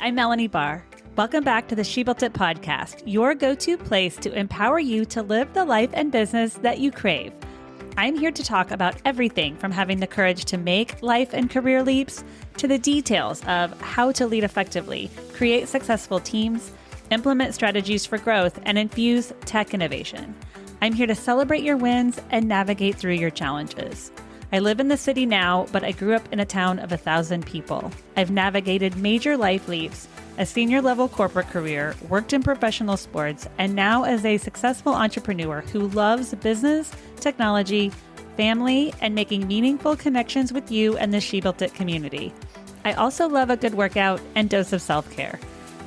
I'm Melanie Barr. Welcome back to the She Built It podcast, your go-to place to empower you to live the life and business that you crave. I'm here to talk about everything from having the courage to make life and career leaps to the details of how to lead effectively, create successful teams, implement strategies for growth, and infuse tech innovation. I'm here to celebrate your wins and navigate through your challenges. I live in the city now, but I grew up in a town of 1,000 people. I've navigated major life leaps, a senior level corporate career, worked in professional sports, and now as a successful entrepreneur who loves business, technology, family, and making meaningful connections with you and the She Built It community. I also love a good workout and dose of self-care.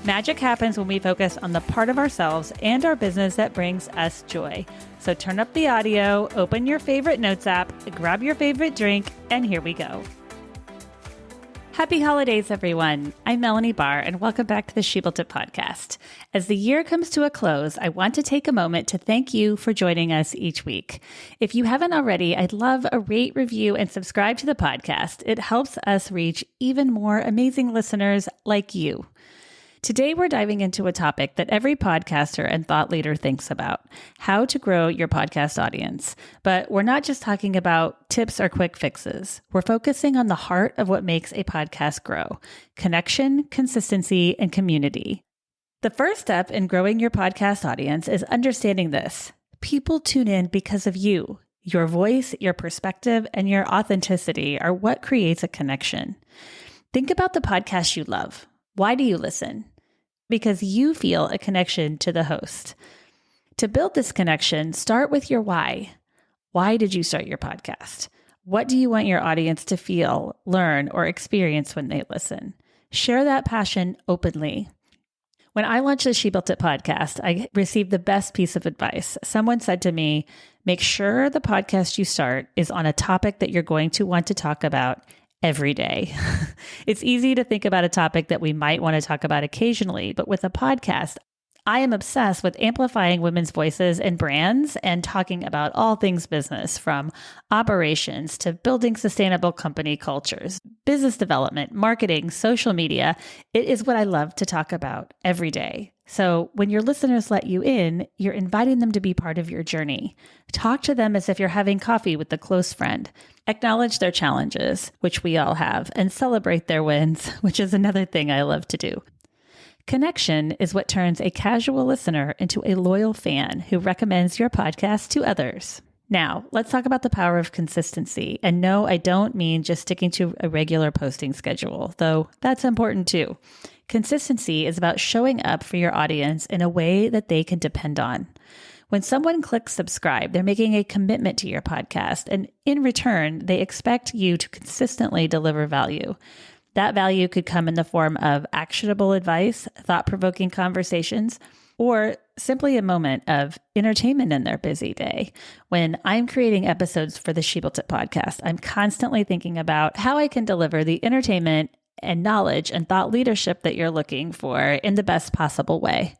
Magic happens when we focus on the part of ourselves and our business that brings us joy. So turn up the audio, open your favorite notes app, grab your favorite drink, and here we go. Happy holidays, everyone. I'm Melanie Barr, and welcome back to the She Built It podcast. As the year comes to a close, I want to take a moment to thank you for joining us each week. If you haven't already, I'd love a rate, review, and subscribe to the podcast. It helps us reach even more amazing listeners like you. Today, we're diving into a topic that every podcaster and thought leader thinks about: how to grow your podcast audience. But we're not just talking about tips or quick fixes. We're focusing on the heart of what makes a podcast grow: connection, consistency, and community. The first step in growing your podcast audience is understanding this. People tune in because of you. Your voice, your perspective, and your authenticity are what creates a connection. Think about the podcast you love. Why do you listen? Because you feel a connection to the host. To build this connection, start with your why. Why did you start your podcast? What do you want your audience to feel, learn, or experience when they listen? Share that passion openly. When I launched the She Built It podcast, I received the best piece of advice. Someone said to me, make sure the podcast you start is on a topic that you're going to want to talk about every day. It's easy to think about a topic that we might want to talk about occasionally, but with a podcast, I am obsessed with amplifying women's voices and brands and talking about all things business, from operations to building sustainable company cultures, business development, marketing, social media. It is what I love to talk about every day. So when your listeners let you in, you're inviting them to be part of your journey. Talk to them as if you're having coffee with a close friend. Acknowledge their challenges, which we all have, and celebrate their wins, which is another thing I love to do. Connection is what turns a casual listener into a loyal fan who recommends your podcast to others. Now, let's talk about the power of consistency. And no, I don't mean just sticking to a regular posting schedule, though that's important too. Consistency is about showing up for your audience in a way that they can depend on. When someone clicks subscribe, they're making a commitment to your podcast, and in return, they expect you to consistently deliver value. That value could come in the form of actionable advice, thought-provoking conversations, or simply a moment of entertainment in their busy day. When I'm creating episodes for the She Built It podcast, I'm constantly thinking about how I can deliver the entertainment and knowledge and thought leadership that you're looking for in the best possible way.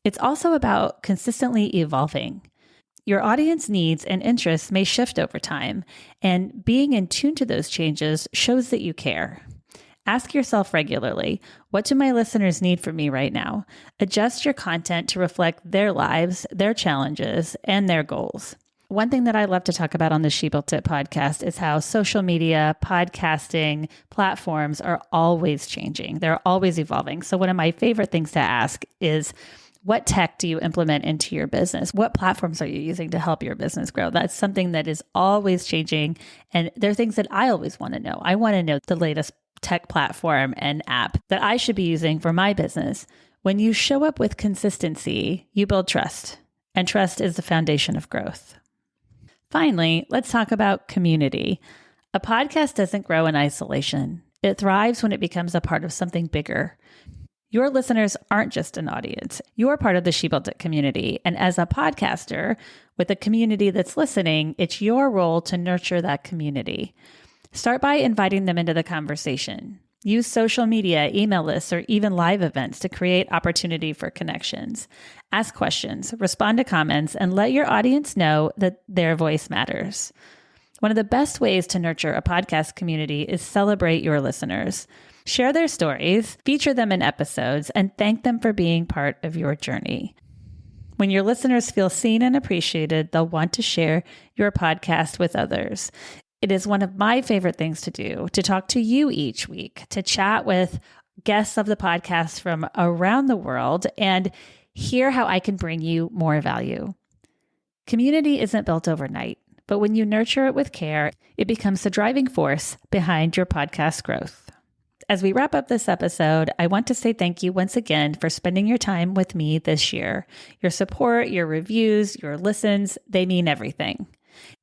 It's also about consistently evolving. Your audience needs and interests may shift over time, and being in tune to those changes shows that you care. Ask yourself regularly, what do my listeners need from me right now? Adjust your content to reflect their lives, their challenges, and their goals. One thing that I love to talk about on the She Built It podcast is how social media, podcasting, platforms are always changing. They're always evolving. So one of my favorite things to ask is, what tech do you implement into your business? What platforms are you using to help your business grow? That's something that is always changing. And there are things that I always want to know. I want to know the latest tech platform and app that I should be using for my business. When you show up with consistency, you build trust, and trust is the foundation of growth. Finally, let's talk about community. A podcast doesn't grow in isolation. It thrives when it becomes a part of something bigger. Your listeners aren't just an audience. You're part of the She Built It community. And as a podcaster with a community that's listening, it's your role to nurture that community. Start by inviting them into the conversation. Use social media, email lists, or even live events to create opportunity for connections. Ask questions, respond to comments, and let your audience know that their voice matters. One of the best ways to nurture a podcast community is celebrate your listeners. Share their stories, feature them in episodes, and thank them for being part of your journey. When your listeners feel seen and appreciated, they'll want to share your podcast with others. It is one of my favorite things to do, to talk to you each week, to chat with guests of the podcast from around the world and hear how I can bring you more value. Community isn't built overnight, but when you nurture it with care, it becomes the driving force behind your podcast growth. As we wrap up this episode, I want to say thank you once again for spending your time with me this year. Your support, your reviews, your listens, they mean everything.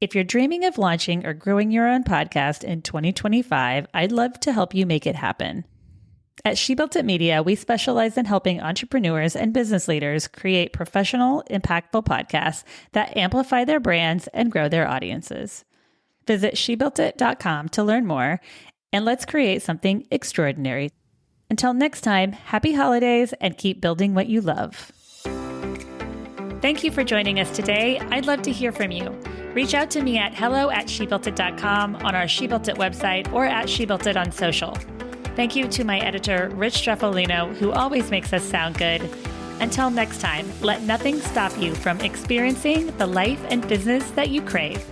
If you're dreaming of launching or growing your own podcast in 2025, I'd love to help you make it happen. At She Built It Media, we specialize in helping entrepreneurs and business leaders create professional, impactful podcasts that amplify their brands and grow their audiences. Visit shebuiltit.com to learn more, and let's create something extraordinary. Until next time, happy holidays and keep building what you love. Thank you for joining us today. I'd love to hear from you. Reach out to me at hello@shebuiltit.com, on our She Built It website, or at She Built It on social. Thank you to my editor, Rich Streffolino, who always makes us sound good. Until next time, let nothing stop you from experiencing the life and business that you crave.